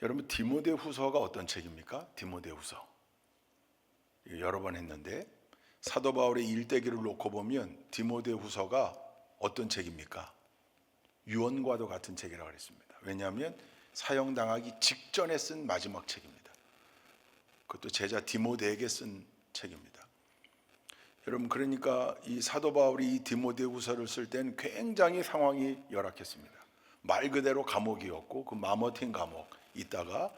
여러분, 디모데후서가 어떤 책입니까? 디모데후서 여러 번 했는데 사도 바울의 일대기를 놓고 보면 디모데후서가 어떤 책입니까? 유언과도 같은 책이라고 그랬습니다. 왜냐하면 사형당하기 직전에 쓴 마지막 책입니다. 그것도 제자 디모데에게 쓴 책입니다. 여러분, 그러니까 이 사도 바울이 이 디모데후서를 쓸 땐 굉장히 상황이 열악했습니다. 말 그대로 감옥이었고, 그 마머틴 감옥 있다가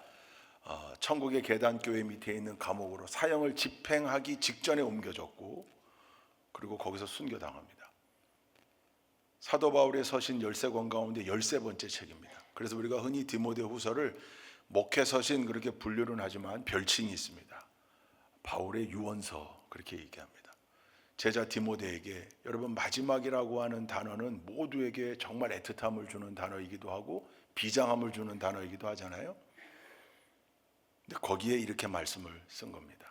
천국의 계단교회 밑에 있는 감옥으로 사형을 집행하기 직전에 옮겨졌고, 그리고 거기서 순교당합니다. 사도 바울의 서신 13권 가운데 13번째 책입니다. 그래서 우리가 흔히 디모데후서를 목회서신 그렇게 분류는 하지만 별칭이 있습니다. 바울의 유언서 그렇게 얘기합니다. 제자 디모데에게, 여러분, 마지막이라고 하는 단어는 모두에게 정말 애틋함을 주는 단어이기도 하고 비장함을 주는 단어이기도 하잖아요. 근데 거기에 이렇게 말씀을 쓴 겁니다.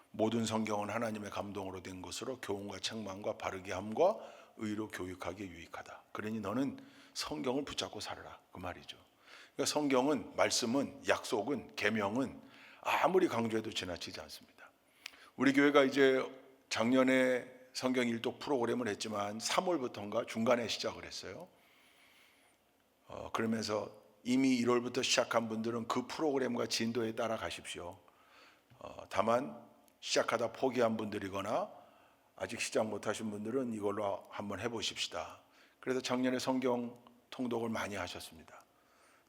모든 성경은 하나님의 감동으로 된 것으로 교훈과 책망과 바르게 함과 의로 교육하기에 유익하다. 그러니 너는 성경을 붙잡고 살아라, 그 말이죠. 그러니까 성경은, 말씀은, 약속은, 계명은 아무리 강조해도 지나치지 않습니다. 우리 교회가 이제 작년에 성경 일독 프로그램을 했지만 3월부터인가 중간에 시작을 했어요. 그러면서 이미 1월부터 시작한 분들은 그 프로그램과 진도에 따라 가십시오. 다만 시작하다 포기한 분들이거나 아직 시작 못하신 분들은 이걸로 한번 해보십시다. 그래서 작년에 성경 통독을 많이 하셨습니다.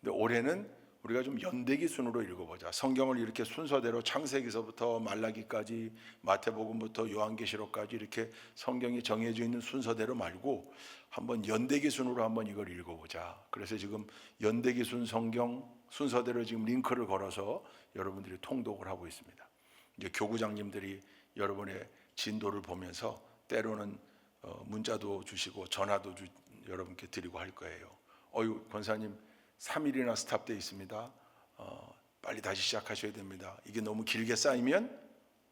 근데 올해는 우리가 좀 연대기 순으로 읽어보자. 성경을 이렇게 순서대로 창세기서부터 말라기까지, 마태복음부터 요한계시록까지 이렇게 성경이 정해져 있는 순서대로 말고 한번 연대기 순으로 한번 이걸 읽어보자. 그래서 지금 연대기 순 성경 순서대로 지금 링크를 걸어서 여러분들이 통독을 하고 있습니다. 이제 교구장님들이 여러분의 진도를 보면서 때로는 문자도 주시고 전화도 여러분께 드리고 할 거예요. 권사님 3일이나 스탑돼 있습니다. 빨리 다시 시작하셔야 됩니다. 이게 너무 길게 쌓이면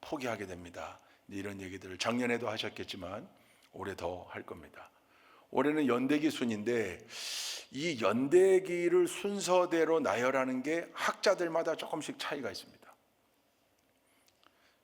포기하게 됩니다. 이런 얘기들을 작년에도 하셨겠지만 올해 더 할 겁니다. 올해는 연대기 순인데 이 연대기를 순서대로 나열하는 게 학자들마다 조금씩 차이가 있습니다.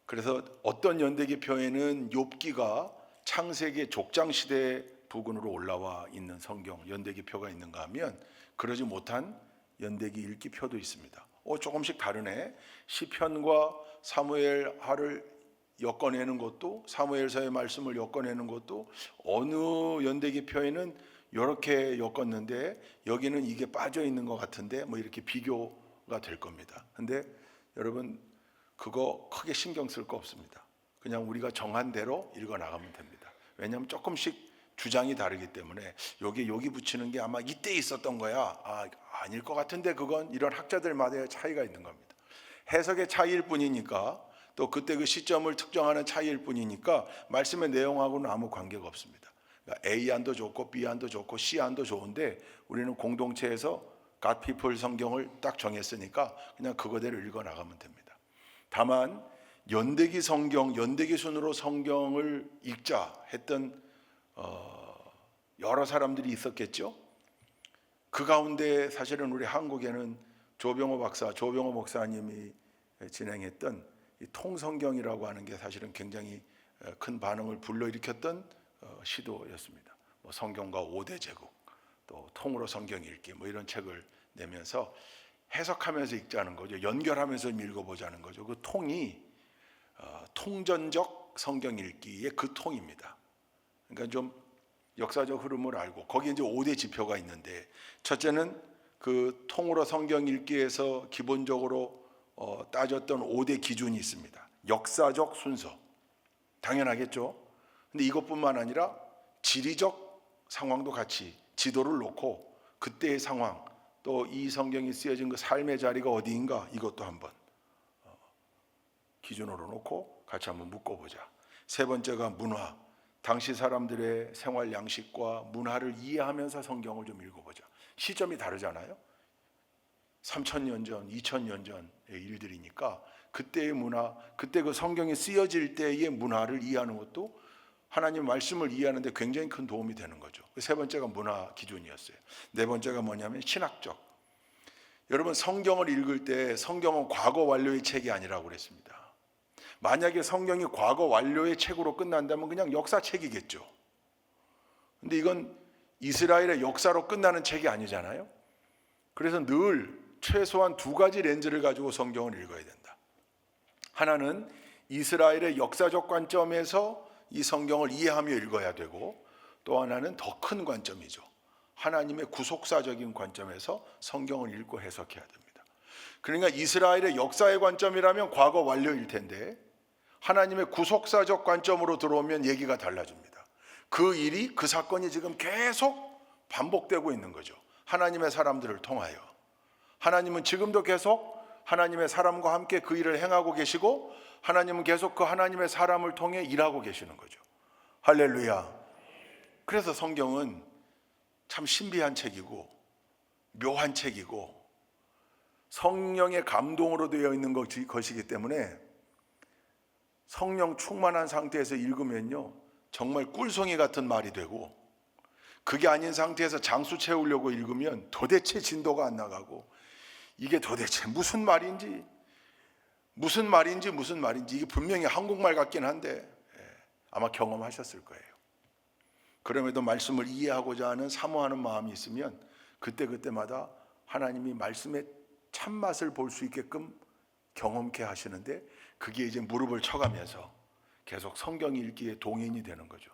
그래서 어떤 연대기표에는 욥기가 창세기 족장시대 부근으로 올라와 있는 성경 연대기표가 있는가 하면 그러지 못한 연대기 읽기표도 있습니다. 조금씩 다르네. 시편과 사무엘하를 엮어내는 것도, 사무엘서의 말씀을 엮어내는 것도 어느 연대기표에는 이렇게 엮었는데 여기는 이게 빠져 있는 것 같은데 뭐 이렇게 비교가 될 겁니다. 근데 여러분, 그거 크게 신경 쓸 거 없습니다. 그냥 우리가 정한 대로 읽어 나가면 됩니다. 왜냐하면 조금씩 주장이 다르기 때문에 여기 붙이는 게 아마 이때 있었던 거야, 아닐 것 같은데, 그건 이런 학자들마다의 차이가 있는 겁니다. 해석의 차이일 뿐이니까, 또 그때 그 시점을 특정하는 차이일 뿐이니까 말씀의 내용하고는 아무 관계가 없습니다. 그러니까 A 안도 좋고 B 안도 좋고 C 안도 좋은데 우리는 공동체에서 God People 성경을 딱 정했으니까 그냥 그거대로 읽어 나가면 됩니다. 다만 연대기 성경, 연대기 순으로 성경을 읽자 했던 여러 사람들이 있었겠죠. 그 가운데 사실은 우리 한국에는 조병호 목사님이 진행했던 이 통성경이라고 하는 게 사실은 굉장히 큰 반응을 불러일으켰던 시도였습니다. 뭐 성경과 5대 제국, 또 통으로 성경 읽기, 뭐 이런 책을 내면서 해석하면서 읽자는 거죠. 연결하면서 읽어보자는 거죠. 그 통이 통전적 성경 읽기의 그 통입니다. 그러니까 좀 역사적 흐름을 알고, 거기에 이제 5대 지표가 있는데, 첫째는 그 통으로 성경 읽기에서 기본적으로 따졌던 5대 기준이 있습니다. 역사적 순서, 당연하겠죠. 근데 이것뿐만 아니라 지리적 상황도 같이 지도를 놓고 그때의 상황, 또 이 성경이 쓰여진 그 삶의 자리가 어디인가, 이것도 한번 기준으로 놓고 같이 한번 묶어보자. 세 번째가 문화, 당시 사람들의 생활 양식과 문화를 이해하면서 성경을 좀 읽어보자. 시점이 다르잖아요. 3000년 전, 2000년 전의 일들이니까 그때의 문화, 그때 그 성경이 쓰여질 때의 문화를 이해하는 것도 하나님 말씀을 이해하는 데 굉장히 큰 도움이 되는 거죠. 세 번째가 문화 기준이었어요. 네 번째가 뭐냐면 신학적. 여러분, 성경을 읽을 때 성경은 과거 완료의 책이 아니라고 그랬습니다. 만약에 성경이 과거 완료의 책으로 끝난다면 그냥 역사책이겠죠. 근데 이건 이스라엘의 역사로 끝나는 책이 아니잖아요. 그래서 늘 최소한 두 가지 렌즈를 가지고 성경을 읽어야 된다. 하나는 이스라엘의 역사적 관점에서 이 성경을 이해하며 읽어야 되고, 또 하나는 더 큰 관점이죠. 하나님의 구속사적인 관점에서 성경을 읽고 해석해야 됩니다. 그러니까 이스라엘의 역사의 관점이라면 과거 완료일 텐데, 하나님의 구속사적 관점으로 들어오면 얘기가 달라집니다. 그 일이, 그 사건이 지금 계속 반복되고 있는 거죠. 하나님의 사람들을 통하여. 하나님은 지금도 계속 하나님의 사람과 함께 그 일을 행하고 계시고, 하나님은 계속 그 하나님의 사람을 통해 일하고 계시는 거죠. 할렐루야. 그래서 성경은 참 신비한 책이고 묘한 책이고 성령의 감동으로 되어 있는 것이기 때문에 성령 충만한 상태에서 읽으면요, 정말 꿀송이 같은 말이 되고, 그게 아닌 상태에서 장수 채우려고 읽으면 도대체 진도가 안 나가고, 이게 도대체 무슨 말인지 이게 분명히 한국말 같긴 한데 아마 경험하셨을 거예요. 그럼에도 말씀을 이해하고자 하는 사모하는 마음이 있으면 그때마다 하나님이 말씀의 참맛을 볼 수 있게끔 경험케 하시는데, 그게 이제 무릎을 쳐가면서 계속 성경 읽기에 동인이 되는 거죠.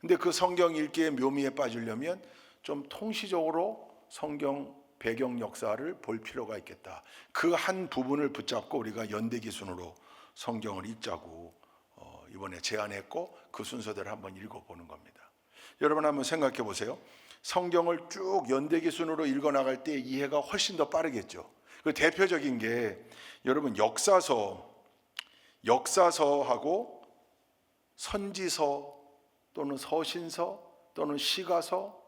근데 그 성경 읽기의 묘미에 빠지려면 좀 통시적으로 성경 배경 역사를 볼 필요가 있겠다. 그 한 부분을 붙잡고 우리가 연대기순으로 성경을 읽자고 이번에 제안했고, 그 순서대로 한번 읽어보는 겁니다. 여러분 한번 생각해 보세요. 성경을 쭉 연대기순으로 읽어나갈 때 이해가 훨씬 더 빠르겠죠. 그 대표적인 게, 여러분, 역사서하고 선지서 또는 서신서 또는 시가서,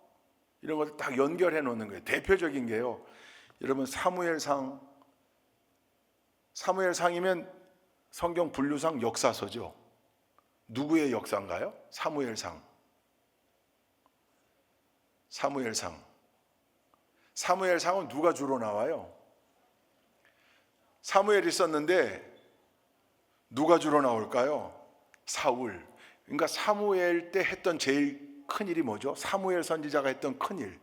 이런 것을 딱 연결해 놓는 거예요. 대표적인 게요, 여러분, 사무엘상이면 성경 분류상 역사서죠. 누구의 역사인가요? 사무엘상은 누가 주로 나와요? 사무엘이 있었는데 누가 주로 나올까요? 사울. 그러니까 사무엘 때 했던 제일 큰 일이 뭐죠? 사무엘 선지자가 했던 큰 일,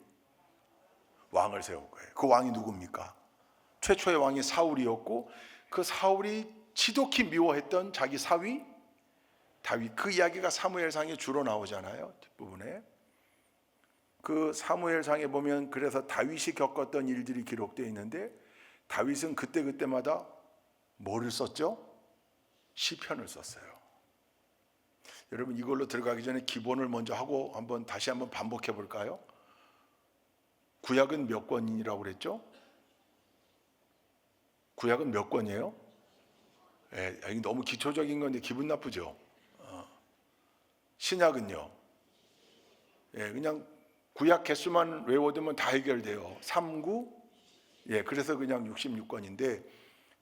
왕을 세울 거예요. 그 왕이 누굽니까? 최초의 왕이 사울이었고, 그 사울이 지독히 미워했던 자기 사위 다윗, 그 이야기가 사무엘상에 주로 나오잖아요. 뒷부분에. 그 사무엘상에 보면 그래서 다윗이 겪었던 일들이 기록되어 있는데, 다윗은 그때마다 뭐를 썼죠? 시편을 썼어요. 여러분, 이걸로 들어가기 전에 기본을 먼저 하고 다시 한번 반복해 볼까요? 구약은 몇 권이라고 그랬죠? 구약은 몇 권이에요? 이게 너무 기초적인 건데 기분 나쁘죠? 신약은요? 그냥 구약 개수만 외워두면 다 해결돼요. 3, 9? 그래서 그냥 66권인데,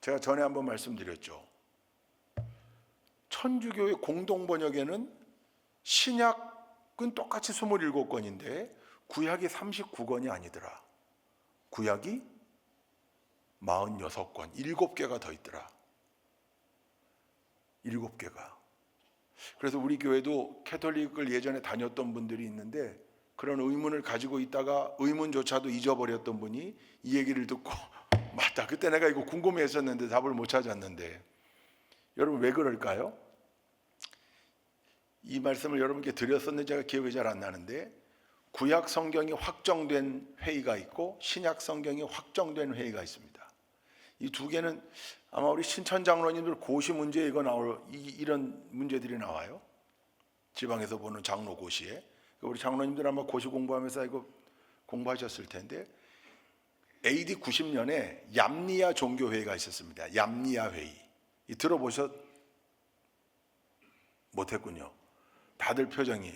제가 전에 한번 말씀드렸죠. 천주교의 공동번역에는 신약은 똑같이 27권인데 구약이 39권이 아니더라. 구약이 46권, 7개가 더 있더라. 7개가. 그래서 우리 교회도 캐톨릭을 예전에 다녔던 분들이 있는데, 그런 의문을 가지고 있다가 의문조차도 잊어버렸던 분이 이 얘기를 듣고 맞다, 그때 내가 이거 궁금해했었는데 답을 못 찾았는데. 여러분, 왜 그럴까요? 이 말씀을 여러분께 드렸었는데 제가 기억이 잘 안 나는데, 구약 성경이 확정된 회의가 있고 신약 성경이 확정된 회의가 있습니다. 이 두 개는 아마 우리 신천 장로님들 고시 문제에 이런 문제들이 나와요. 지방에서 보는 장로 고시에. 우리 장로님들 아마 고시 공부하면서 이거 공부하셨을 텐데, AD 90년에 얌니아 종교회의가 있었습니다. 얌니아 회의. 들어보셨? 못했군요. 다들 표정이.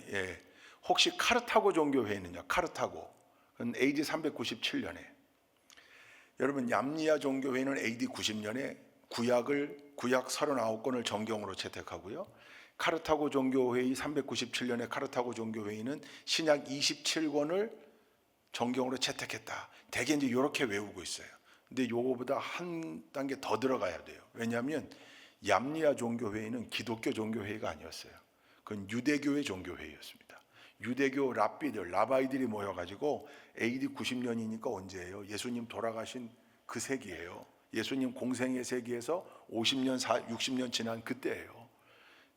혹시 카르타고 종교회의는요? 카르타고. 그건 AD 397년에. 여러분, 얌니아 종교회의는 AD 90년에 구약 39권을 정경으로 채택하고요. 카르타고 종교회의 397년에 카르타고 종교회의는 신약 27권을 정경으로 채택했다. 대개 이제 이렇게 외우고 있어요. 근데 요거보다 한 단계 더 들어가야 돼요. 왜냐하면 얌리아 종교회의는 기독교 종교회의가 아니었어요. 그건 유대교의 종교회의였습니다. 유대교 라바이들이 모여가지고 AD 90년이니까 언제예요? 예수님 돌아가신 그 세기예요. 예수님 공생의 세기에서 50년, 60년 지난 그때예요.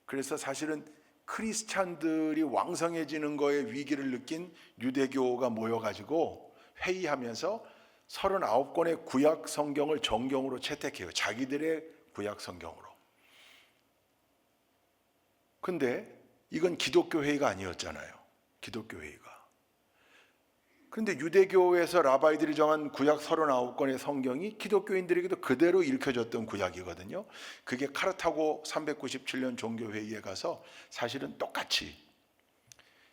그래서 사실은 크리스찬들이 왕성해지는 거에 위기를 느낀 유대교가 모여가지고 회의하면서 39권의 구약 성경을 정경으로 채택해요. 자기들의 구약 성경으로. 근데 이건 기독교 회의가 아니었잖아요. 기독교 회의가. 그런데 유대교에서 라바이들이 정한 구약 39권의 성경이 기독교인들에게도 그대로 읽혀졌던 구약이거든요. 그게 카르타고 397년 종교회의에 가서 사실은 똑같이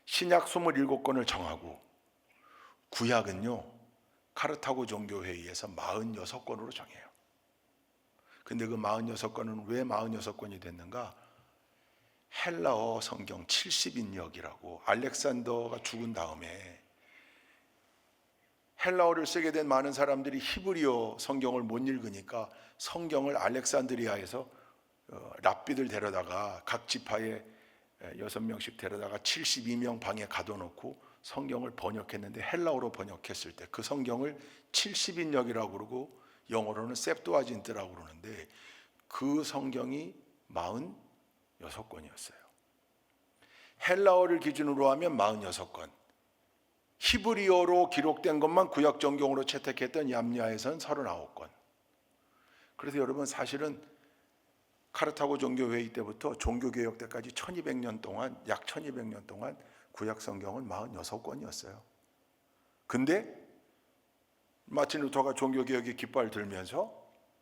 신약 27권을 정하고 구약은요 카르타고 종교회의에서 46권으로 정해요. 근데 그 46권은 왜 46권이 됐는가? 헬라어 성경 70인역이라고 알렉산더가 죽은 다음에 헬라어를 쓰게 된 많은 사람들이 히브리어 성경을 못 읽으니까 성경을 알렉산드리아에서 랍비들 데려다가 각 지파에 6명씩 데려다가 72명 방에 가둬놓고 성경을 번역했는데 헬라어로 번역했을 때 그 성경을 70인역이라고 그러고 영어로는 셉두아진트라고 그러는데 그 성경이 46권이었어요. 헬라어를 기준으로 하면 46권. 히브리어로 기록된 것만 구약 정경으로 채택했던 얌리아에서는 39권. 그래서 여러분 사실은 카르타고 종교회의 때부터 종교개혁 때까지 1200년 동안 약 1200년 동안 구약 성경은 46권이었어요. 근데 마틴 루터가 종교개혁의 깃발 들면서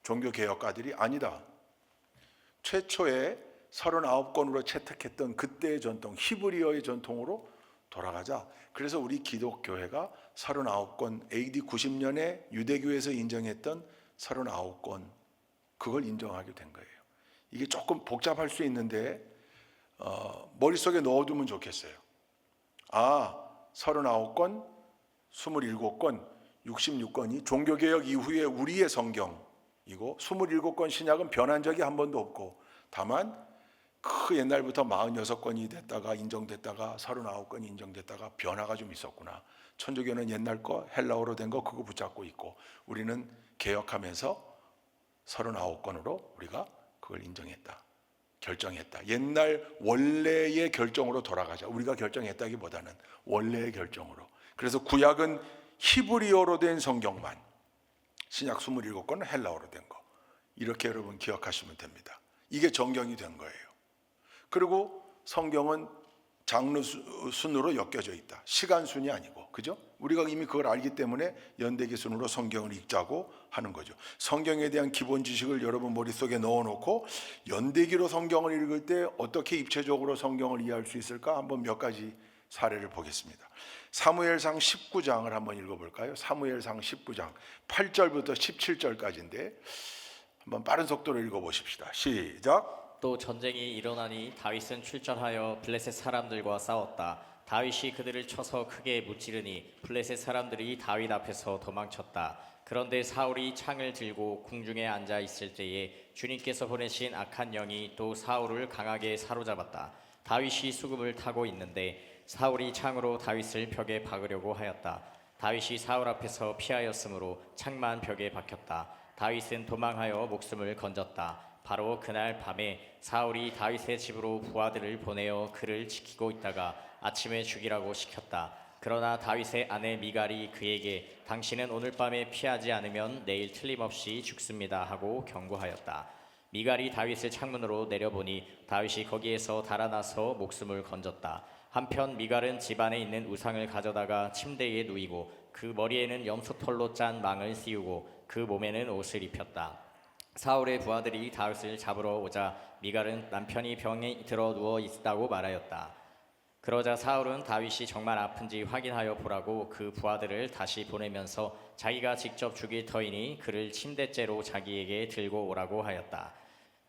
종교개혁가들이 아니다. 최초의 39권으로 채택했던 그때의 전통, 히브리어의 전통으로 돌아가자. 그래서 우리 기독교회가 39권, AD 90년에 유대교에서 인정했던 39권, 그걸 인정하게 된 거예요. 이게 조금 복잡할 수 있는데 머릿속에 넣어두면 좋겠어요. 39권, 27권, 66권이 종교개혁 이후에 우리의 성경이고 27권 신약은 변한 적이 한 번도 없고 다만 그 옛날부터 46권이 됐다가 인정됐다가 39권이 인정됐다가 변화가 좀 있었구나. 천주교는 옛날 거 헬라어로 된 거 그거 붙잡고 있고 우리는 개혁하면서 39권으로 우리가 그걸 인정했다. 결정했다. 옛날 원래의 결정으로 돌아가자. 우리가 결정했다기보다는 원래의 결정으로. 그래서 구약은 히브리어로 된 성경만, 신약 27권은 헬라어로 된 거. 이렇게 여러분 기억하시면 됩니다. 이게 정경이 된 거예요. 그리고 성경은 장르 순으로 엮여져 있다. 시간 순이 아니고, 그죠? 우리가 이미 그걸 알기 때문에 연대기 순으로 성경을 읽자고 하는 거죠. 성경에 대한 기본 지식을 여러분 머릿속에 넣어놓고 연대기로 성경을 읽을 때 어떻게 입체적으로 성경을 이해할 수 있을까? 한번 몇 가지 사례를 보겠습니다. 사무엘상 19장을 한번 읽어볼까요? 사무엘상 19장 8절부터 17절까지인데 한번 빠른 속도로 읽어보십시다. 시작. 또 전쟁이 일어나니 다윗은 출전하여 블레셋 사람들과 싸웠다. 다윗이 그들을 쳐서 크게 무찌르니 블레셋 사람들이 다윗 앞에서 도망쳤다. 그런데 사울이 창을 들고 궁중에 앉아 있을 때에 주님께서 보내신 악한 영이 또 사울을 강하게 사로잡았다. 다윗이 수금을 타고 있는데 사울이 창으로 다윗을 벽에 박으려고 하였다. 다윗이 사울 앞에서 피하였으므로 창만 벽에 박혔다. 다윗은 도망하여 목숨을 건졌다. 바로 그날 밤에 사울이 다윗의 집으로 부하들을 보내어 그를 지키고 있다가 아침에 죽이라고 시켰다. 그러나 다윗의 아내 미갈이 그에게 당신은 오늘 밤에 피하지 않으면 내일 틀림없이 죽습니다 하고 경고하였다. 미갈이 다윗을 창문으로 내려보니 다윗이 거기에서 달아나서 목숨을 건졌다. 한편 미갈은 집안에 있는 우상을 가져다가 침대에 누이고 그 머리에는 염소털로 짠 망을 씌우고 그 몸에는 옷을 입혔다. 사울의 부하들이 다윗을 잡으러 오자 미갈은 남편이 병에 들어 누워 있다고 말하였다. 그러자 사울은 다윗이 정말 아픈지 확인하여 보라고 그 부하들을 다시 보내면서 자기가 직접 죽일 터이니 그를 침대째로 자기에게 들고 오라고 하였다.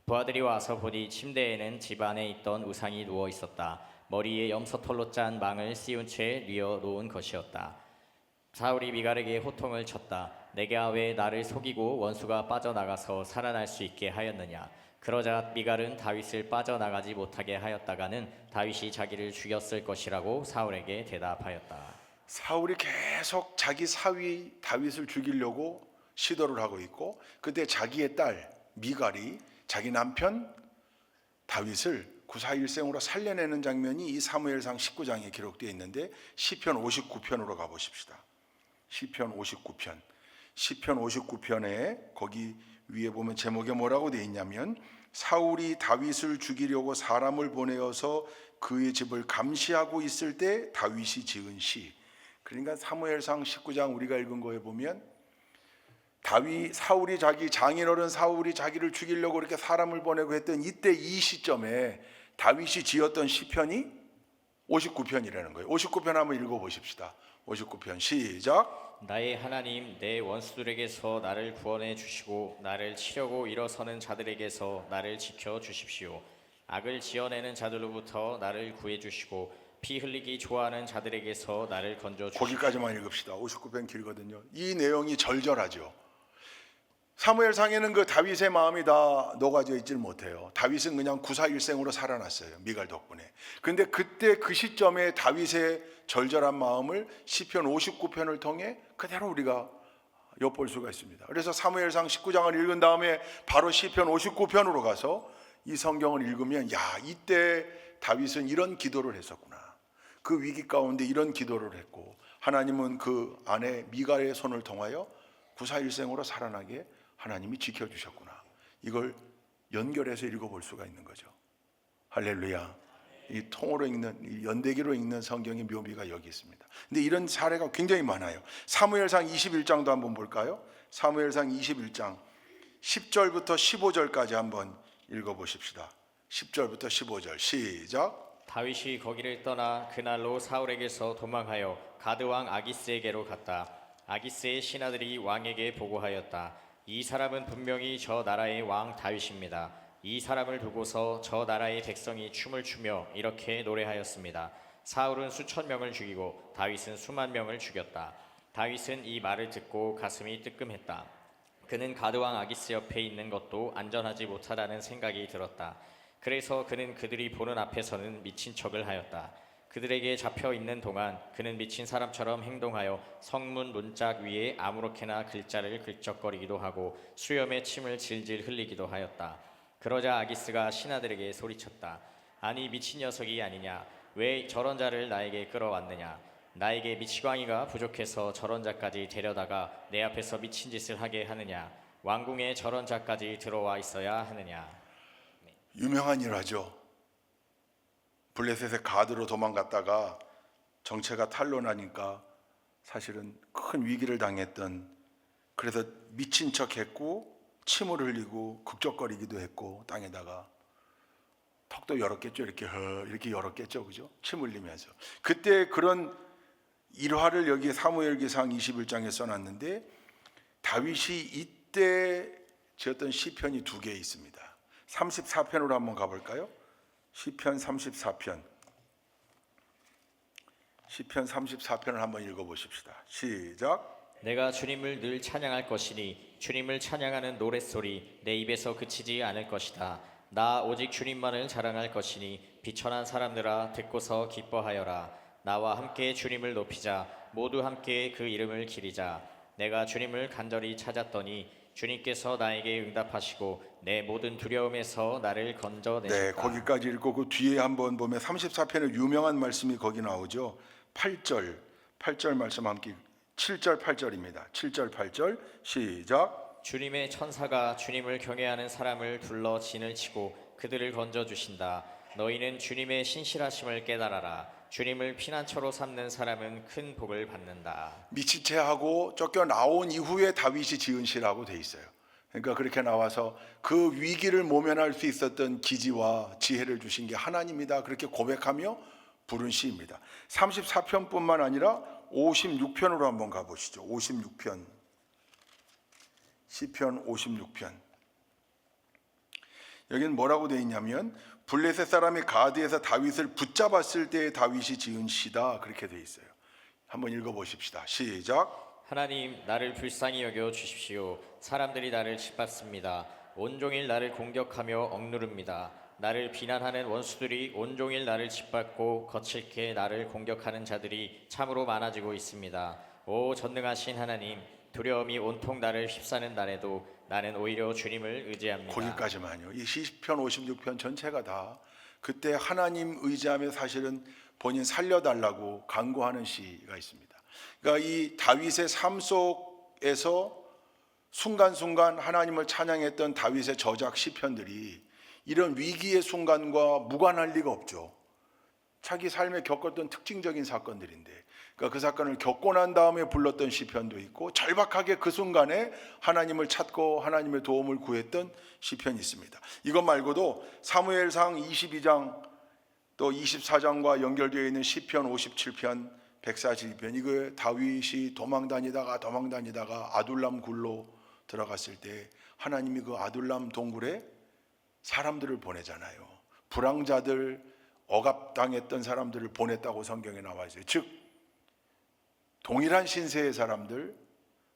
부하들이 와서 보니 침대에는 집 안에 있던 우상이 누워 있었다. 머리에 염소털로 짠 망을 씌운 채 뉘어 놓은 것이었다. 사울이 미갈에게 호통을 쳤다. 내가 왜 나를 속이고 원수가 빠져나가서 살아날 수 있게 하였느냐. 그러자 미갈은 다윗을 빠져나가지 못하게 하였다가는 다윗이 자기를 죽였을 것이라고 사울에게 대답하였다. 사울이 계속 자기 사위 다윗을 죽이려고 시도를 하고 있고, 그때 자기의 딸 미갈이 자기 남편 다윗을 구사일생으로 살려내는 장면이 이 사무엘상 19장에 기록되어 있는데, 시편 59편으로 가보십시다. 시편 59편. 시편 59편에 거기 위에 보면 제목에 뭐라고 되어 있냐면, 사울이 다윗을 죽이려고 사람을 보내어서 그의 집을 감시하고 있을 때 다윗이 지은 시. 그러니까 사무엘상 19장 우리가 읽은 거에 보면 사울이 자기 장인어른 사울이 자기를 죽이려고 이렇게 사람을 보내고 했던 이때 이 시점에 다윗이 지었던 시편이 59편이라는 거예요. 59편 한번 읽어보십시다. 59편 시작. 나의 하나님, 내 원수들에게서 나를 구원해 주시고 나를 치려고 일어서는 자들에게서 나를 지켜 주십시오. 악을 지어내는 자들로부터 나를 구해 주시고 피 흘리기 좋아하는 자들에게서 나를 건져 주십시오. 거기까지만 읽읍시다. 59편 길거든요. 이 내용이 절절하죠. 사무엘상에는 그 다윗의 마음이 다 녹아져 있질 못해요. 다윗은 그냥 구사일생으로 살아났어요. 미갈 덕분에. 근데 그때 그 시점에 다윗의 절절한 마음을 시편 59편을 통해 그대로 우리가 엿볼 수가 있습니다. 그래서 사무엘상 19장을 읽은 다음에 바로 시편 59편으로 가서 이 성경을 읽으면, 야, 이때 다윗은 이런 기도를 했었구나. 그 위기 가운데 이런 기도를 했고, 하나님은 그 아내 미갈의 손을 통하여 구사일생으로 살아나게 하나님이 지켜주셨구나. 이걸 연결해서 읽어볼 수가 있는 거죠. 할렐루야. 이 통으로 읽는, 이 연대기로 읽는 성경의 묘미가 여기 있습니다. 근데 이런 사례가 굉장히 많아요. 사무엘상 21장도 한번 볼까요? 사무엘상 21장 10절부터 15절까지 한번 읽어보십시다. 10절부터 15절 시작. 다윗이 거기를 떠나 그날로 사울에게서 도망하여 가드왕 아기스에게로 갔다. 아기스의 신하들이 왕에게 보고하였다. 이 사람은 분명히 저 나라의 왕 다윗입니다. 이 사람을 두고서 저 나라의 백성이 춤을 추며 이렇게 노래하였습니다. 사울은 수천 명을 죽이고 다윗은 수만 명을 죽였다. 다윗은 이 말을 듣고 가슴이 뜨끔했다. 그는 가드왕 아기스 옆에 있는 것도 안전하지 못하다는 생각이 들었다. 그래서 그는 그들이 보는 앞에서는 미친 척을 하였다. 그들에게 잡혀 있는 동안 그는 미친 사람처럼 행동하여 성문 문짝 위에 아무렇게나 글자를 긁적거리기도 하고 수염에 침을 질질 흘리기도 하였다. 그러자 아기스가 신하들에게 소리쳤다. 아니, 미친 녀석이 아니냐? 왜 저런 자를 나에게 끌어왔느냐? 나에게 미치광이가 부족해서 저런 자까지 데려다가 내 앞에서 미친 짓을 하게 하느냐? 왕궁에 저런 자까지 들어와 있어야 하느냐? 유명한 일화죠. 블레셋의 가드로 도망갔다가 정체가 탄로나니까 사실은 큰 위기를 당했던, 그래서 미친 척했고 침을 흘리고 극적거리기도 했고 땅에다가 턱도 열었겠죠. 이렇게 열었겠죠, 그죠? 침 흘리면서. 그때 그런 일화를 여기 사무엘기상 21장에 써놨는데, 다윗이 이때 지었던 시편이 두 개 있습니다. 34편으로 한번 가볼까요? 시편 34편. 시편 34편을 한번 읽어보십시다. 시작. 내가 주님을 늘 찬양할 것이니 주님을 찬양하는 노랫소리 내 입에서 그치지 않을 것이다. 나 오직 주님만을 자랑할 것이니 비천한 사람들아 듣고서 기뻐하여라. 나와 함께 주님을 높이자. 모두 함께 그 이름을 기리자. 내가 주님을 간절히 찾았더니 주님께서 나에게 응답하시고 내 모든 두려움에서 나를 건져내셨다. 네, 거기까지 읽고 그 뒤에 한번 보면 34편의 유명한 말씀이 거기 나오죠. 8절 말씀 함께 7절 8절입니다. 7절 8절 시작. 주님의 천사가 주님을 경외하는 사람을 둘러 진을 치고 그들을 건져주신다. 너희는 주님의 신실하심을 깨달아라. 주님을 피난처로 삼는 사람은 큰 복을 받는다. 미친 채하고 쫓겨나온 이후에 다윗이 지은 시라고 돼 있어요. 그러니까 그렇게 나와서 그 위기를 모면할 수 있었던 기지와 지혜를 주신 게 하나님이다, 그렇게 고백하며 부른 시입니다. 34편뿐만 아니라 56편으로 한번 가보시죠. 56편. 시편 56편. 여기는 뭐라고 되어 있냐면, 블레셋 사람이 가드에서 다윗을 붙잡았을 때 다윗이 지은 시다, 그렇게 되어 있어요. 한번 읽어보십시다. 시작. 하나님, 나를 불쌍히 여겨 주십시오. 사람들이 나를 짓밟습니다. 온종일 나를 공격하며 억누릅니다. 나를 비난하는 원수들이 온종일 나를 짓밟고 거칠게 나를 공격하는 자들이 참으로 많아지고 있습니다. 오 전능하신 하나님, 두려움이 온통 나를 휩싸는 날에도 나는 오히려 주님을 의지합니다. 거기까지만요. 이 시편 56편 전체가 다 그때 하나님 의지하며 사실은 본인 살려달라고 간구하는 시가 있습니다. 그러니까 이 다윗의 삶 속에서 순간순간 하나님을 찬양했던 다윗의 저작 시편들이 이런 위기의 순간과 무관할 리가 없죠. 자기 삶에 겪었던 특징적인 사건들인데, 그러니까 그 사건을 겪고 난 다음에 불렀던 시편도 있고, 절박하게 그 순간에 하나님을 찾고 하나님의 도움을 구했던 시편이 있습니다. 이것 말고도 사무엘상 22장 또 24장과 연결되어 있는 시편 57편 142편, 이거 다윗이 도망 다니다가 아둘람 굴로 들어갔을 때 하나님이 그 아둘람 동굴에 사람들을 보내잖아요. 불황자들, 억압당했던 사람들을 보냈다고 성경에 나와 있어요. 즉 동일한 신세의 사람들,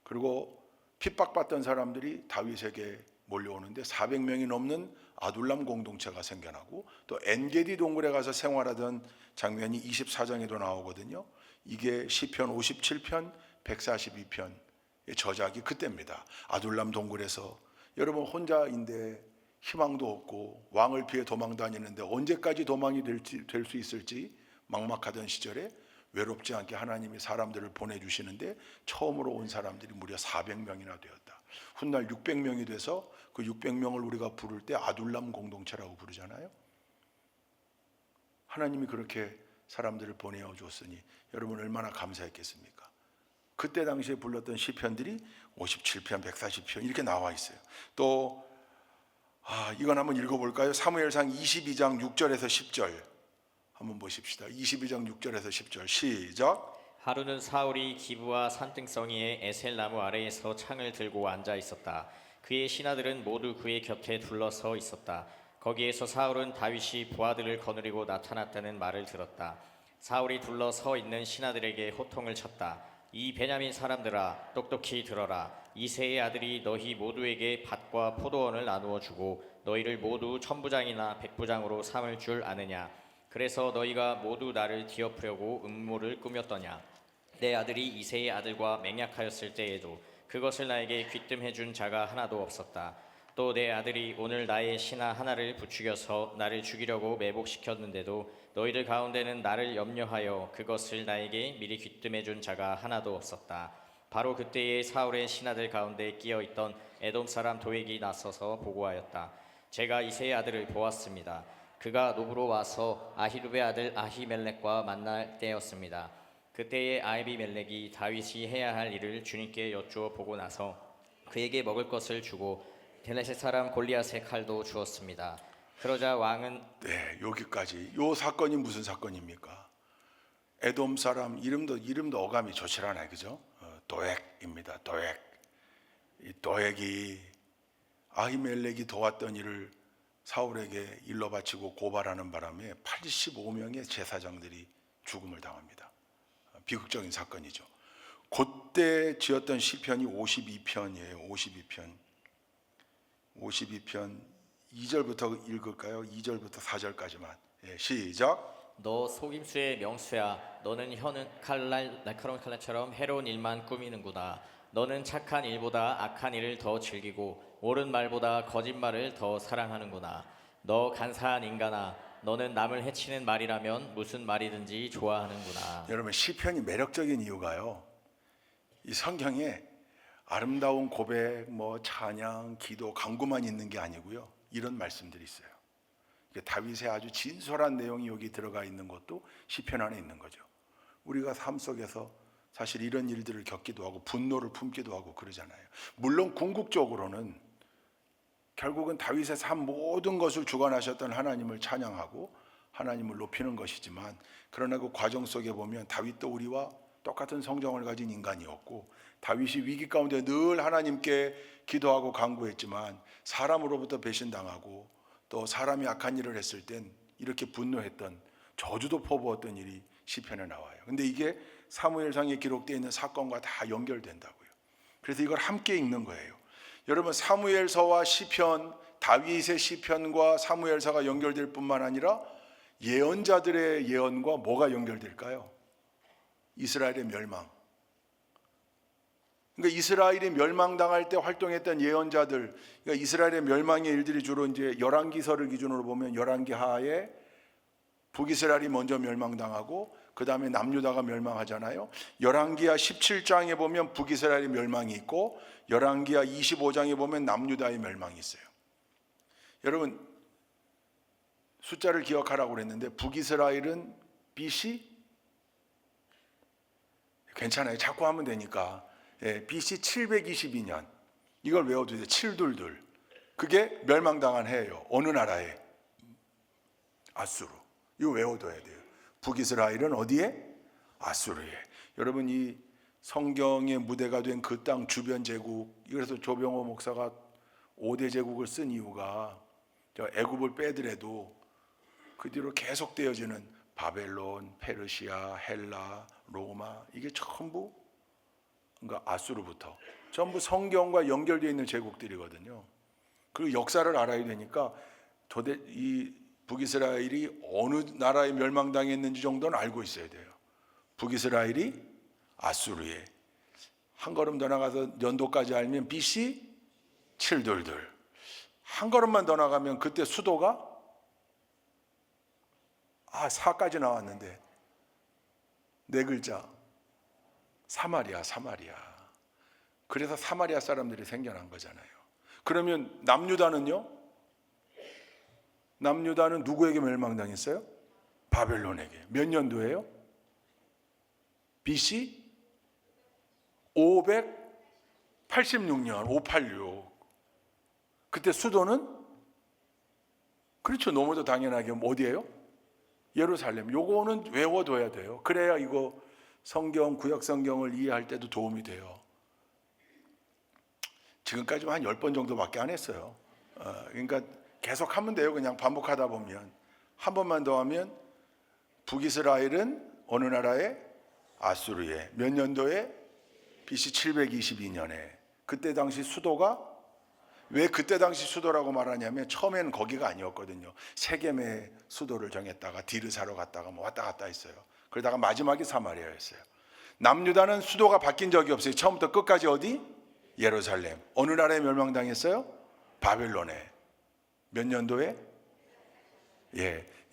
그리고 핍박받던 사람들이 다윗에게 몰려오는데 400명이 넘는 아둘람 공동체가 생겨나고, 또 엔게디 동굴에 가서 생활하던 장면이 24장에도 나오거든요. 이게 시편 57편 142편의 저작이 그때입니다. 아둘람 동굴에서 여러분 혼자인데 희망도 없고 왕을 피해 도망 다니는데 언제까지 도망이 될 수 있을지 막막하던 시절에 외롭지 않게 하나님이 사람들을 보내주시는데 처음으로 온 사람들이 무려 400명이나 되었다. 훗날 600명이 돼서 그 600명을 우리가 부를 때 아둘람 공동체라고 부르잖아요. 하나님이 그렇게 사람들을 보내어 줬으니 여러분 얼마나 감사했겠습니까? 그때 당시에 불렀던 시편들이 57편, 140편 이렇게 나와 있어요. 또 이건 한번 읽어볼까요? 사무엘상 22장 6절에서 10절 한번 보십시다. 22장 6절에서 10절 시작. 하루는 사울이 기브와 산등성이의 에셀 나무 아래에서 창을 들고 앉아 있었다. 그의 신하들은 모두 그의 곁에 둘러서 있었다. 거기에서 사울은 다윗이 부하들을 거느리고 나타났다는 말을 들었다. 사울이 둘러서 있는 신하들에게 호통을 쳤다. 이 베냐민 사람들아, 똑똑히 들어라. 이새의 아들이 너희 모두에게 밭과 포도원을 나누어 주고 너희를 모두 천부장이나 백부장으로 삼을 줄 아느냐? 그래서 너희가 모두 나를 뒤엎으려고 음모를 꾸몄더냐? 내 아들이 이새의 아들과 맹약하였을 때에도 그것을 나에게 귀뜸해 준 자가 하나도 없었다. 또 내 아들이 오늘 나의 신하 하나를 부추겨서 나를 죽이려고 매복시켰는데도 너희들 가운데는 나를 염려하여 그것을 나에게 미리 귀뜸해 준 자가 하나도 없었다. 바로 그때에 사울의 신하들 가운데 끼어 있던 에돔 사람 도액이 나서서 보고하였다. 제가 이새의 아들을 보았습니다. 그가 노브로 와서 아히룹의 아들 아히멜렉과 만날 때였습니다. 그때에 아비멜렉이 다윗이 해야 할 일을 주님께 여쭈어 보고 나서 그에게 먹을 것을 주고 블레셋 사람 골리앗의 칼도 주었습니다. 그러자 왕은 여기까지. 요 사건이 무슨 사건입니까? 에돔 사람 이름도 어감이 좋지 않아요, 그죠? 도액입니다. 도액. 이 도액이 아히멜렉이 도왔던 일을 사울에게 일러 바치고 고발하는 바람에 85명의 제사장들이 죽음을 당합니다. 비극적인 사건이죠. 그때 지었던 시편이 52편이에요. 52편 2절부터 읽을까요? 2절부터 4절까지만. 시작. 너 속임수의 명수야. 너는 혀는 날카로운 칼날처럼 해로운 일만 꾸미는구나. 너는 착한 일보다 악한 일을 더 즐기고 옳은 말보다 거짓말을 더 사랑하는구나. 너 간사한 인간아, 너는 남을 해치는 말이라면 무슨 말이든지 좋아하는구나. 여러분 시편이 매력적인 이유가요, 이 성경에 아름다운 고백, 찬양, 기도, 간구만 있는 게 아니고요, 이런 말씀들이 있어요. 다윗의 아주 진솔한 내용이 여기 들어가 있는 것도 시편 안에 있는 거죠. 우리가 삶 속에서 사실 이런 일들을 겪기도 하고 분노를 품기도 하고 그러잖아요. 물론 궁극적으로는 결국은 다윗의 삶 모든 것을 주관하셨던 하나님을 찬양하고 하나님을 높이는 것이지만, 그러나 그 과정 속에 보면 다윗도 우리와 똑같은 성정을 가진 인간이었고, 다윗이 위기 가운데 늘 하나님께 기도하고 간구했지만 사람으로부터 배신당하고 또 사람이 악한 일을 했을 땐 이렇게 분노했던, 저주도 퍼부었던 일이 시편에 나와요. 근데 이게 사무엘상에 기록되어 있는 사건과 다 연결된다고요. 그래서 이걸 함께 읽는 거예요. 여러분, 사무엘서와 시편, 다윗의 시편과 사무엘서가 연결될 뿐만 아니라 예언자들의 예언과 뭐가 연결될까요? 이스라엘의 멸망. 그러니까 이스라엘이 멸망당할 때 활동했던 예언자들, 그러니까 이스라엘의 멸망의 일들이 주로 이제 열왕기서를 기준으로 보면 열왕기 하에 북이스라엘이 먼저 멸망당하고 그 다음에 남유다가 멸망하잖아요. 열왕기하 17장에 보면 북이스라엘의 멸망이 있고 열왕기하 25장에 보면 남유다의 멸망이 있어요. 여러분, 숫자를 기억하라고 그랬는데 북이스라엘은 BC? 괜찮아요. 자꾸 하면 되니까. BC 722년. 이걸 외워도 돼요. 722. 그게 멸망당한 해예요. 어느 나라에? 아수르. 이거 외워둬야 돼요. 북이스라엘은 어디에? 아수르에. 여러분, 이 성경의 무대가 된 그 땅 주변 제국, 그래서 조병호 목사가 5대 제국을 쓴 이유가 애굽을 빼더라도 그 뒤로 계속되어지는 바벨론, 페르시아, 헬라, 로마, 이게 전부 그러니까 아수르부터 전부 성경과 연결되어 있는 제국들이거든요. 그리고 역사를 알아야 되니까 이 북이스라엘이 어느 나라에 멸망당했는지 정도는 알고 있어야 돼요. 북이스라엘이 아수르에. 한 걸음 더 나가서 연도까지 알면 BC 722. 한 걸음만 더 나가면 그때 수도가 4까지 나왔는데 네 글자. 사마리아. 그래서 사마리아 사람들이 생겨난 거잖아요. 그러면 남유다는요? 남유다는 누구에게 멸망당했어요? 바벨론에게. 몇 년도예요? BC 586년, 586. 그때 수도는? 그렇죠. 너무도 당연하게 어디예요? 예루살렘. 요거는 외워둬야 돼요. 그래야 이거 성경, 구약 성경을 이해할 때도 도움이 돼요. 지금까지 한 10번 정도밖에 안 했어요. 그러니까 계속 하면 돼요. 그냥 반복하다 보면. 한 번만 더 하면 북이스라엘은 어느 나라에? 아수르에. 몇 년도에? BC 722년에. 그때 당시 수도가? 왜 그때 당시 수도라고 말하냐면 처음에는 거기가 아니었거든요. 세겜의 수도를 정했다가 디르사로 갔다가 뭐 왔다 갔다 했어요. 그러다가 마지막이 사마리아였어요. 남유다는 수도가 바뀐 적이 없어요. 처음부터 끝까지 어디? 예루살렘. 어느 나라에 멸망당했어요? 바벨론에. 몇 년도에?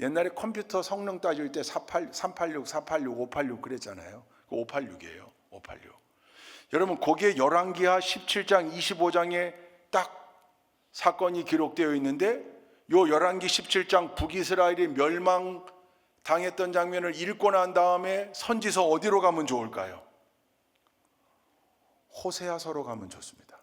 옛날에 컴퓨터 성능 따질 때 386, 486, 586 그랬잖아요. 586이에요. 586. 여러분, 거기에 열왕기하 17장, 25장에 딱 사건이 기록되어 있는데 요 열왕기 17장 북이스라엘이 멸망당했던 장면을 읽고 난 다음에 선지서 어디로 가면 좋을까요? 호세아서로 가면 좋습니다.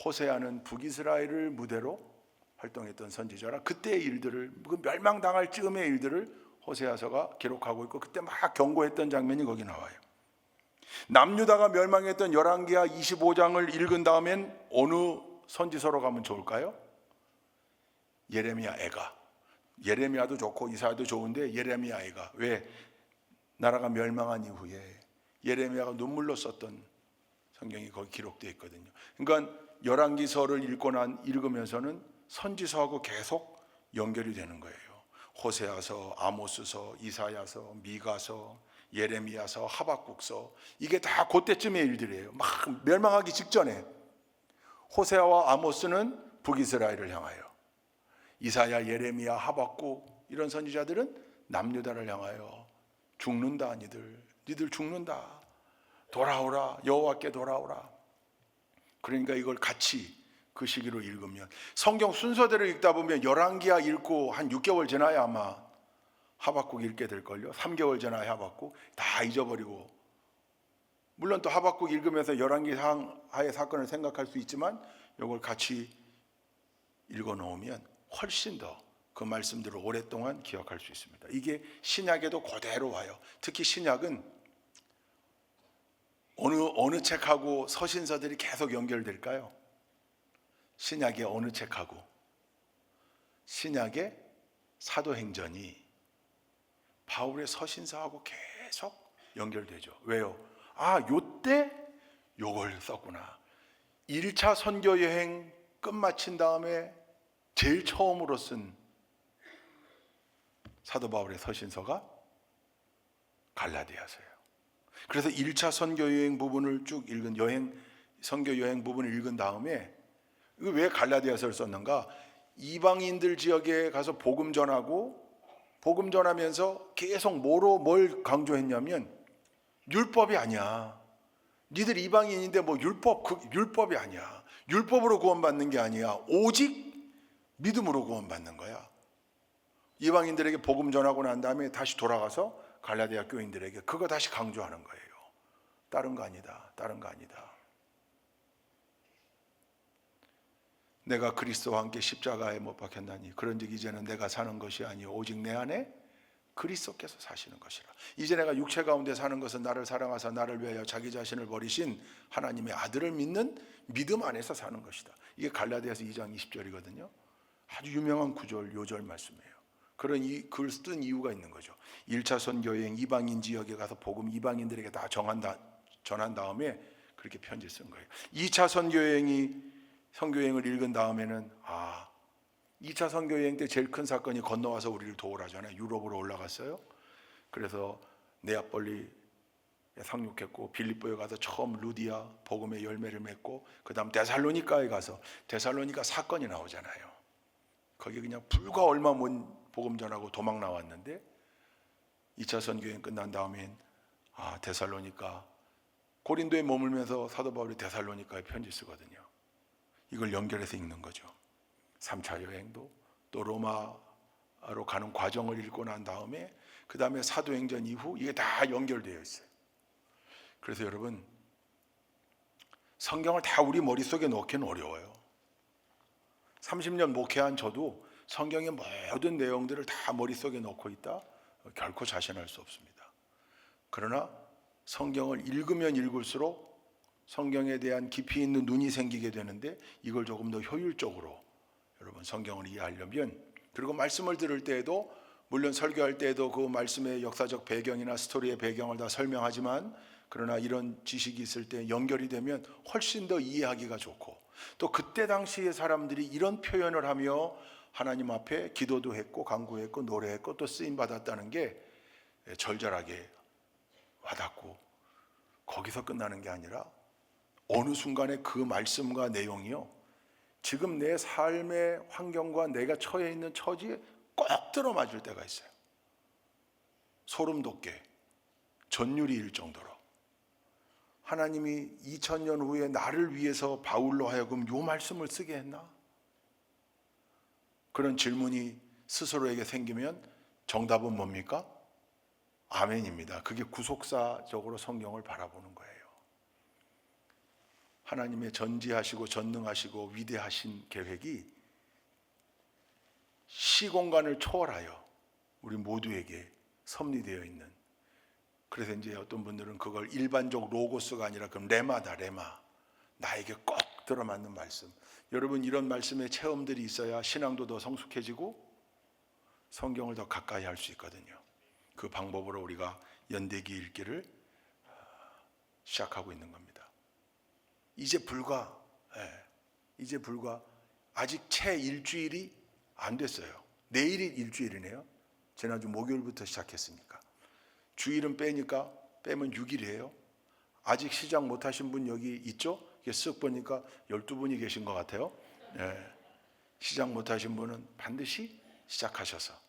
호세아는 북이스라엘을 무대로 활동했던 선지자라 그때의 일들을, 멸망당할 즈음의 일들을 호세아서가 기록하고 있고 그때 막 경고했던 장면이 거기 나와요. 남유다가 멸망했던 열왕기하 25장을 읽은 다음엔 어느 선지서로 가면 좋을까요? 예레미야 애가. 예레미야도 좋고 이사야도 좋은데 예레미야 애가. 왜? 나라가 멸망한 이후에 예레미야가 눈물로 썼던 성경이 거기 기록되어 있거든요. 그러니까 열왕기서를 읽으면서는 선지서하고 계속 연결이 되는 거예요. 호세아서, 아모스서, 이사야서, 미가서, 예레미야서, 하박국서, 이게 다 그때쯤의 일들이에요. 막 멸망하기 직전에. 호세아와 아모스는 북이스라엘을 향하여, 이사야, 예레미야, 하박국 이런 선지자들은 남유다를 향하여 죽는다. 니들 죽는다. 돌아오라. 여호와께 돌아오라. 그러니까 이걸 같이 그 시기로 읽으면, 성경 순서대로 읽다 보면 열왕기하 읽고 한 6개월 지나야 아마 하박국 읽게 될걸요. 3개월 지나야 하박국. 다 잊어버리고, 물론 또 하박국 읽으면서 열왕기하의 사건을 생각할 수 있지만 이걸 같이 읽어 놓으면 훨씬 더 그 말씀들을 오랫동안 기억할 수 있습니다. 이게 신약에도 그대로 와요. 특히 신약은 어느 책하고 서신서들이 계속 연결될까요? 신약의 어느 책하고? 신약의 사도행전이 바울의 서신서하고 계속 연결되죠. 왜요? 아, 요때 요걸 썼구나. 1차 선교 여행 끝마친 다음에 제일 처음으로 쓴 사도 바울의 서신서가 갈라디아서예요. 그래서 1차 선교 여행 부분을 쭉 읽은 선교 여행 부분을 읽은 다음에 왜 갈라디아서를 썼는가? 이방인들 지역에 가서 복음 전하고 복음 전하면서 계속 뭘 강조했냐면 율법이 아니야. 니들 이방인인데 뭐 율법이 아니야. 율법으로 구원받는 게 아니야. 오직 믿음으로 구원받는 거야. 이방인들에게 복음 전하고 난 다음에 다시 돌아가서 갈라디아 교인들에게 그거 다시 강조하는 거예요. 다른 거 아니다. 다른 거 아니다. 내가 그리스도와 함께 십자가에 못 박혔나니 그런즉 이제는 내가 사는 것이 아니요 오직 내 안에 그리스도께서 사시는 것이라. 이제 내가 육체 가운데 사는 것은 나를 사랑하사 나를 위하여 자기 자신을 버리신 하나님의 아들을 믿는 믿음 안에서 사는 것이다. 이게 갈라디아서 2장 20절이거든요. 아주 유명한 구절, 요절 말씀이에요. 그런 글을 쓴 이유가 있는 거죠. 1차 선교여행 이방인 지역에 가서 복음 이방인들에게 다 전한 다음에 그렇게 편지 쓴 거예요. 2차 선교여행을 읽은 다음에는 2차 선교여행 때 제일 큰 사건이 건너와서 우리를 도우라잖아요. 유럽으로 올라갔어요. 그래서 네아폴리에 상륙했고 빌립보에 가서 처음 루디아 복음의 열매를 맺고 그 다음 데살로니가에 가서 데살로니가 사건이 나오잖아요. 거기 그냥 불과 얼마 못 복음 전하고 도망 나왔는데 2차 선교여행 끝난 다음엔 데살로니가 고린도에 머물면서 사도 바울이 데살로니가에 편지 쓰거든요. 이걸 연결해서 읽는 거죠. 3차 여행도 또 로마로 가는 과정을 읽고 난 다음에 그 다음에 사도행전 이후 이게 다 연결되어 있어요. 그래서 여러분 성경을 다 우리 머릿속에 넣기는 어려워요. 30년 목회한 저도 성경의 모든 내용들을 다 머릿속에 넣고 있다? 결코 자신할 수 없습니다. 그러나 성경을 읽으면 읽을수록 성경에 대한 깊이 있는 눈이 생기게 되는데 이걸 조금 더 효율적으로 여러분 성경을 이해하려면 그리고 말씀을 들을 때에도 물론 설교할 때에도 그 말씀의 역사적 배경이나 스토리의 배경을 다 설명하지만 그러나 이런 지식이 있을 때 연결이 되면 훨씬 더 이해하기가 좋고 또 그때 당시의 사람들이 이런 표현을 하며 하나님 앞에 기도도 했고 간구했고 노래했고 또 쓰임 받았다는 게 절절하게 와닿고 거기서 끝나는 게 아니라 어느 순간에 그 말씀과 내용이요 지금 내 삶의 환경과 내가 처해 있는 처지에 꼭 들어맞을 때가 있어요. 소름 돋게 전율이 일 정도로 하나님이 2000년 후에 나를 위해서 바울로 하여금 요 말씀을 쓰게 했나? 그런 질문이 스스로에게 생기면 정답은 뭡니까? 아멘입니다. 그게 구속사적으로 성경을 바라보는 거예요. 하나님의 전지하시고 전능하시고 위대하신 계획이 시공간을 초월하여 우리 모두에게 섭리되어 있는 그래서 이제 어떤 분들은 그걸 일반적 로고스가 아니라 그럼 레마다 레마 나에게 꼭 들어맞는 말씀 여러분 이런 말씀의 체험들이 있어야 신앙도 더 성숙해지고 성경을 더 가까이 할 수 있거든요. 그 방법으로 우리가 연대기 읽기를 시작하고 있는 겁니다. 이제 불과 아직 채 일주일이 안 됐어요. 내일이 일주일이네요. 지난주 목요일부터 시작했으니까 주일은 빼면 6일이에요. 아직 시작 못하신 분 여기 있죠? 쓱 보니까 12분이 계신 것 같아요. 시작 못하신 분은 반드시 시작하셔서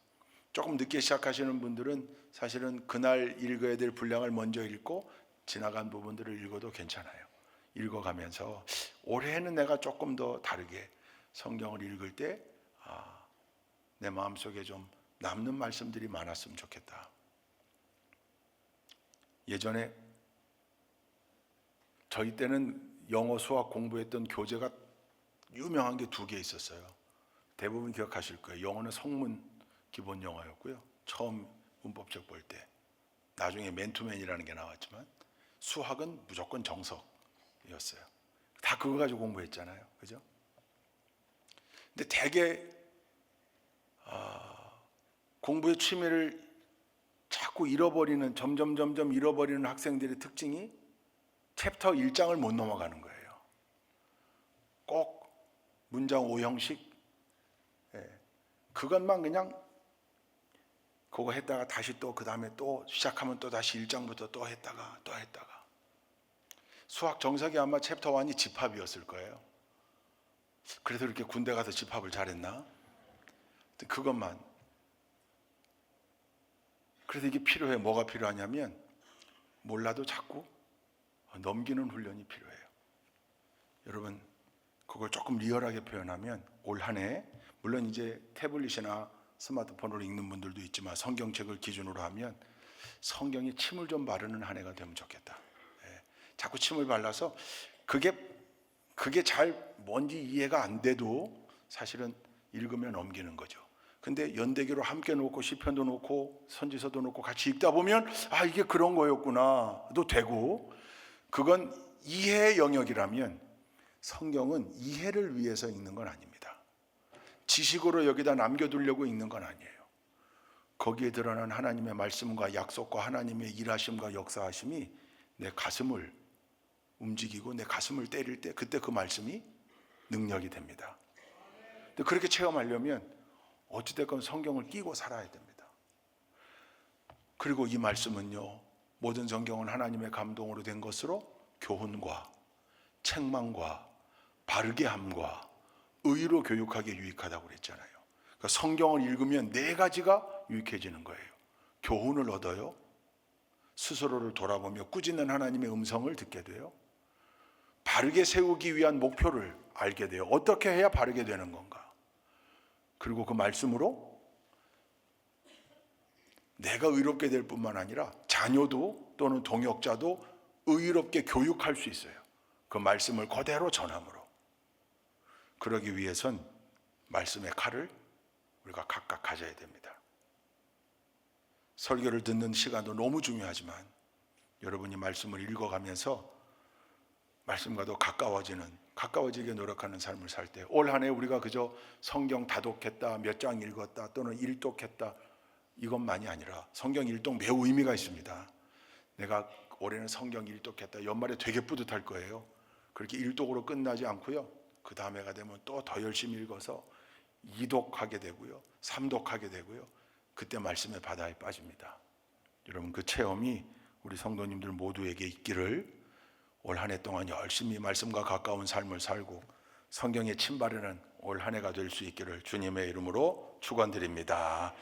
조금 늦게 시작하시는 분들은 사실은 그날 읽어야 될 분량을 먼저 읽고 지나간 부분들을 읽어도 괜찮아요. 읽어가면서 올해는 내가 조금 더 다르게 성경을 읽을 때 내 마음속에 좀 남는 말씀들이 많았으면 좋겠다. 예전에 저희 때는 영어 수학 공부했던 교재가 유명한 게 2개 있었어요. 대부분 기억하실 거예요. 영어는 성문 기본 영어였고요. 처음 문법책 볼 때 나중에 맨투맨이라는 게 나왔지만 수학은 무조건 정석이었어요. 다 그거 가지고 공부했잖아요. 그죠? 근데 대개 공부의 취미를 자꾸 자꾸 잃어버리는 점점 잃어버리는 학생들의 특징이 챕터 1장을 못 넘어가는 거예요. 꼭 문장 5형식 그것만 그냥 그거 했다가 다시 또 그 다음에 또 시작하면 또 다시 1장부터 또 했다가 수학 정석이 아마 챕터 1이 집합이었을 거예요. 그래서 이렇게 군대 가서 집합을 잘했나? 그것만. 그래서 이게 필요해. 뭐가 필요하냐면 몰라도 자꾸 넘기는 훈련이 필요해요. 여러분 그걸 조금 리얼하게 표현하면 올 한 해 물론 이제 태블릿이나 스마트폰으로 읽는 분들도 있지만 성경책을 기준으로 하면 성경에 침을 좀 바르는 한 해가 되면 좋겠다. 자꾸 침을 발라서 그게 잘 뭔지 이해가 안 돼도 사실은 읽으면 넘기는 거죠. 근데 연대기로 함께 놓고 시편도 놓고 선지서도 놓고 같이 읽다 보면 아 이게 그런 거였구나도 되고 그건 이해의 영역이라면 성경은 이해를 위해서 읽는 건 아닙니다. 지식으로 여기다 남겨두려고 읽는 건 아니에요. 거기에 드러난 하나님의 말씀과 약속과 하나님의 일하심과 역사하심이 내 가슴을 움직이고 내 가슴을 때릴 때 그때 그 말씀이 능력이 됩니다. 근데 그렇게 체험하려면 어찌됐건 성경을 끼고 살아야 됩니다. 그리고 이 말씀은요 모든 성경은 하나님의 감동으로 된 것으로 교훈과 책망과 바르게 함과 의로 교육하기에 유익하다고 그랬잖아요. 그러니까 성경을 읽으면 네 가지가 유익해지는 거예요. 교훈을 얻어요. 스스로를 돌아보며 꾸짖는 하나님의 음성을 듣게 돼요. 바르게 세우기 위한 목표를 알게 돼요. 어떻게 해야 바르게 되는 건가? 그리고 그 말씀으로 내가 의롭게 될 뿐만 아니라 자녀도 또는 동역자도 의롭게 교육할 수 있어요. 그 말씀을 그대로 전함으로. 그러기 위해선 말씀의 칼을 우리가 각각 가져야 됩니다. 설교를 듣는 시간도 너무 중요하지만 여러분이 말씀을 읽어가면서 말씀과도 가까워지게 노력하는 삶을 살 때 올 한 해 우리가 그저 성경 다독했다, 몇 장 읽었다 또는 일독했다 이것만이 아니라 성경 일독 매우 의미가 있습니다. 내가 올해는 성경 일독했다. 연말에 되게 뿌듯할 거예요. 그렇게 일독으로 끝나지 않고요. 그 다음에가 되면 또 더 열심히 읽어서 2독하게 되고요. 3독하게 되고요. 그때 말씀의 바다에 빠집니다. 여러분 그 체험이 우리 성도님들 모두에게 있기를 올 한 해 동안 열심히 말씀과 가까운 삶을 살고 성경에 침 바르는 올 한 해가 될 수 있기를 주님의 이름으로 축원드립니다.